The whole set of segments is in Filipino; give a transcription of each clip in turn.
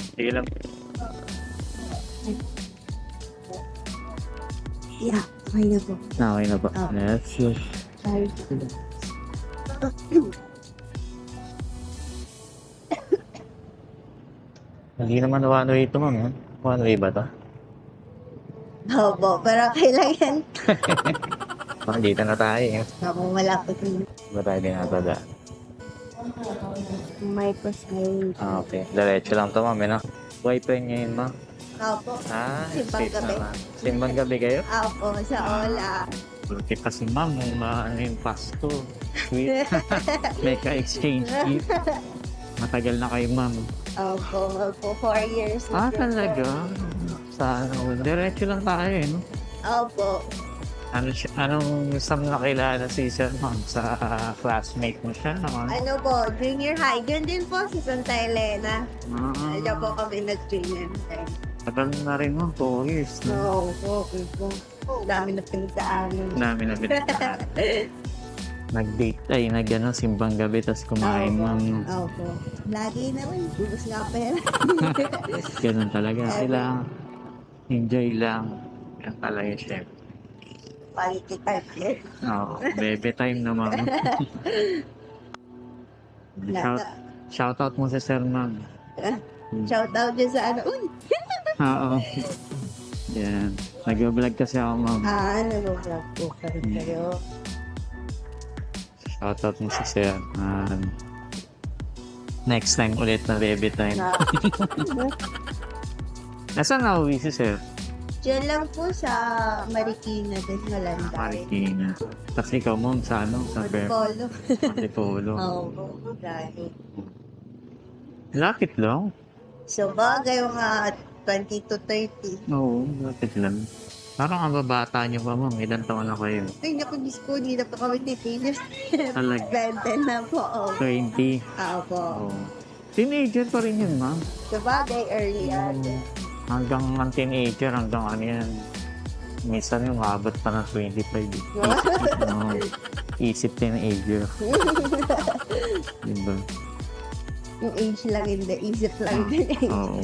Sige lang. Yeah, okay na po. Okay na po. Oh. Let's go. Sorry. Hindi naman one way ito, ma'am. One way ba to? Opo, pero kailangan. Baka dito na tayo eh. Ako malapit na. Ba tayo dinatada? May pasay. Ah, okay. Diretso lang to, ma'am. No? Wifi niya yun, ma'am. Opo. Ah, Simbang safe gabi. naman. Simbang gabi kayo? Opo, sa Ola. Buti kasi, ma'am, ano yung pasto. Sweet. May ka-exchange gift. Matagal na kayo, ma'am. Opo, 4 years. na Ah, po. talaga? Sa ano, diretso lang tayo eh, no? Opo. Ano siya, anong saan mo nakilala si Sir Ma'am? Sa classmate mo siya? Naman? Ano po, junior high. Diyan din po sa Santa Elena. Diyan po kami nag-junior high. Tagal na rin mo, 2 years. No? So, okay po. Dami na pinagdaanan. Dami na binigyan. Nag-date ay nag-ano, simbang gabi, tapos kumain ma'am. Opo. Lagi naman, bubos nga pera. Ganun talaga. Kailangan enjoy lang. Yan talaga siya. Quality time here. Oo, bebe time na ma'am. Shout out mo sa Sir Ma'am. Shout out dyan sa ano. Uy! Oo. Yan. Nag-vlog kasi ako ma'am. Nag-vlog po kayo. Shout out mo sa Sir. Next time ulit na baby time. Nasaan na uwi si Sir? Diyan lang po sa Marikina din, Malanday. Marikina. Tapos ikaw ma'am sa ano? Sa Polo. Antipolo. Oo, dahil. Lapit lang. So bagay mga 20 to 30. Oo, lapit lang. Parang ang babata niyo pa ma'am. Ilan taon na kayo? Ay, naku, Diyos ko, hindi na pa kami teenagers. Talaga. 20 na po. Oh. 20. Opo. Oo. Teenager pa rin yun ma'am. So bagay, early ate. Hanggang ang teenager, hanggang ano yan. Minsan yung abot pa ng 25. Oo. Isip teenager. Diba? Yung age lang hindi, isip lang din. Oo.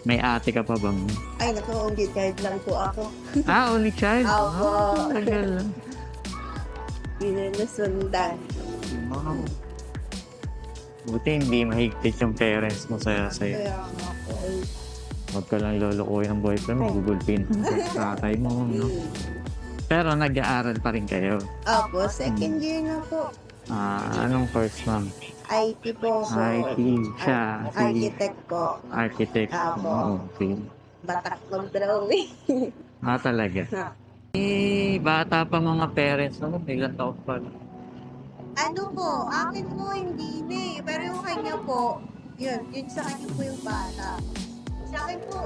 May ate ka pa bang? Ay, naku, only child lang po ako. Ah, only child? Opo. Ah, tagal. Hindi na nasundan. Wow. Buti hindi mahigpit yung parents mo sa'yo. Kaya nga po. Huwag ka lang lolokohin ng boyfriend mo, gugulpin sa tatay mo, no? Pero nag-aaral pa rin kayo. Opo, second year na po. Anong course, ma'am? IT po ko. IT siya. Si Architect po. architect. Apo. Okay. Batak mag-drawing. Talaga. Bata pa mga parents mo, ilang taon pa. Ano po, akin po hindi na eh. Pero yung kanya po, yun sa kanya po yung bata. Sa akin po,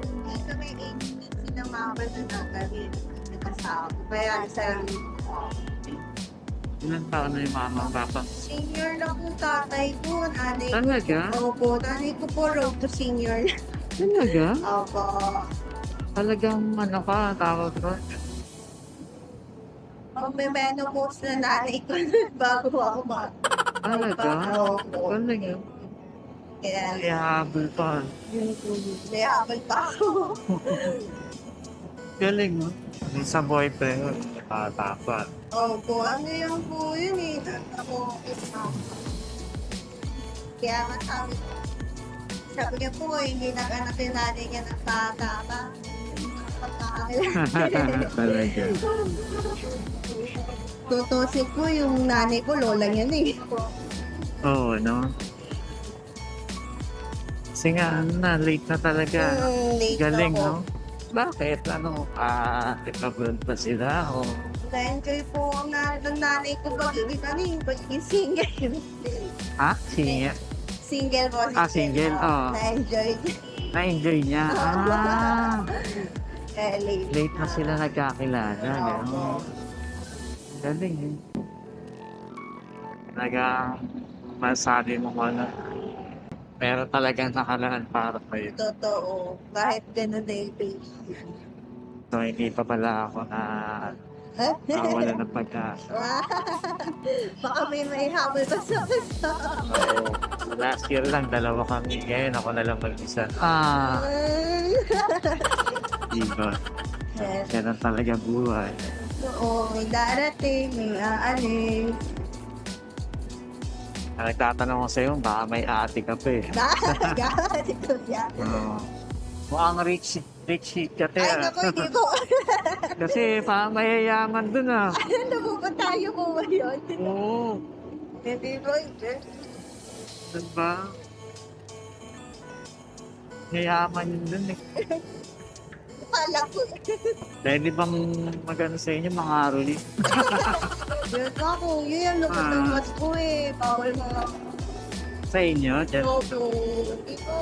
hindi kami age sinamapan na nagawin. Nagkasama. Kaya isang Ilang taon na yung mama, papa? senior na po tatay ko, nanay ko. Talaga? Opo, nanay ko po road to senior. Talaga? Opo. Talagang ano ka, tawag ko. Pag may menopause na nanay ko bago ako ba? Talaga? Opo. Talaga? Kaya, Kaya habol pa. may habal pa ako. Galing, no? Sa boyfriend, bata pa. Opo, ano yan po yun eh. Ako, kaya nga sabi niya po, hindi nag-anak yung nanay niya ng bata pa. Talaga. Tutusik ko yung nanay ko, lola niya na eh. Oo, no? Kasi nga, ano na, late na talaga. Late Galing, ako. no? Bakit? Ano, abroad pa sila? O, Na-enjoy po ang ng nanay ko pagiging single. ha? Single? Single po. Single, oo. Na-enjoy. Na-enjoy niya? Late. Late na sila nagkakilala. Gano'n. Galing, eh. Talaga, masabi mo kung ano. Meron talagang nakalaan para kayo. Totoo. Kahit ganun na yung baby. So, hindi pa pala ako na wala ng pagkain. Baka may habol pa sa basta. Last year lang, dalawa kami. Ngayon ako na lang mag-isa. Diba? Yes. Ganun talaga buhay. Oo, may darating, may aalis. Nagtatanong ko sa'yo, baka may ate ka pa eh. Gagawin ito yan. Mukhang rich ka te Ay, ah. naku, hindi ko. Kasi mayayaman dun ah. Nabubo tayo mo ba yun? Oo. Hindi ko, hindi. Diba? Mayayaman yun dun eh. Kala ko. Pwede bang magano sa inyo, mga aruli? Yun ako, yun yung lukutangas ko eh. Bawal mga Sa inyo? Dyan. logo. Hindi ko.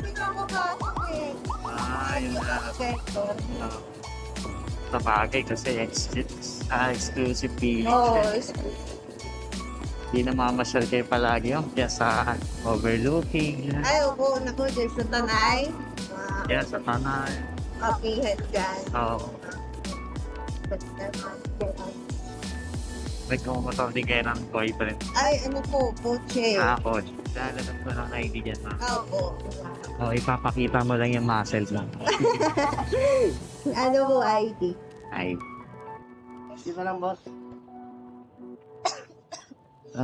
Hindi ko makakasok eh. Yun na. Kwento. Sa bagay kasi exclusive feeling. Oo, Hindi na mamasyal kayo palagi yung kaya sa overlooking. ay, upo na ko dyan sa Tanay. Yan sa tanay. Kapihan dyan. Oo. May kumotor din kayo ng boyfriend. Ay, ano po, Poche. Ako, lalabas ko ng ID dyan ma. Opo. Ipapakita mo lang yung muscles mo. Ano po, ID? Ay. Dito lang, boss.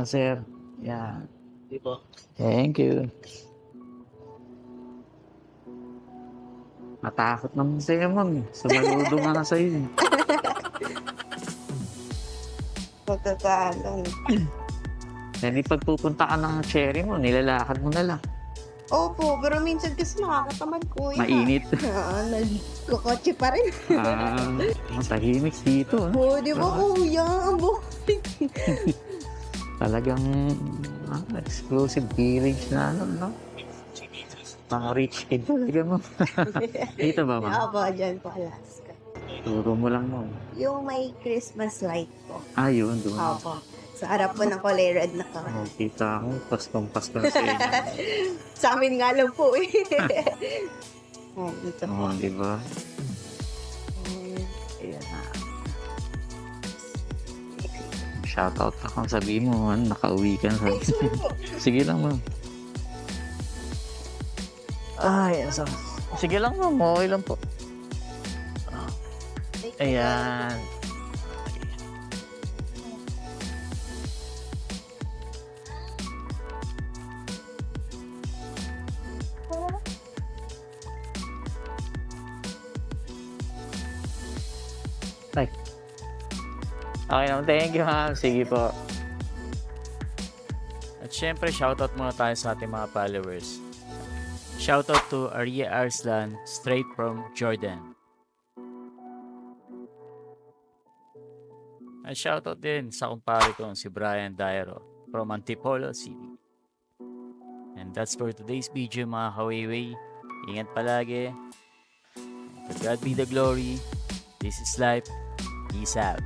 Sir. Yan. Di po. Thank you. Natakot naman sa'yo, ma'am. Sumaludo nga na sa'yo. Pagkakalan. Then, pagpupunta ka ng cherry mo, nilalakad mo na lang. Opo, pero minsan kasi nakakatamad ko. Mainit. Nagkukotse pa rin. Masahimik dito. Oo, di ba kuya? Ang buhay. Talagang exclusive feelings na ano, no? Mga rich kid. Tignan mo. Dito ba, ma'am? Opo, dyan po, Alaska. Turo mo lang mo. Yung may Christmas light po. Yun, doon. Opo. Sa harap po ng kulay red na car. Kita ko, paskong-pasko na sa inyo. Sa amin nga lang po eh. Oh, dito po. Oo, di ba? Ayan na. Shoutout ako. Sabihin mo, nakauwi ka na. Sige lang, ma'am. Sige lang, ma'am. Okay lang po. Ayan. Ay. Okay naman. Thank you, ma'am. Sige po. At syempre, shoutout muna tayo sa ating mga followers. Shoutout to Aria Arslan, straight from Jordan. At shoutout din sa kumpare ko si Brian Dairo from Antipolo City. And that's for today's video mga kawayway. Ingat palagi. To God be the glory. This is life. Peace out.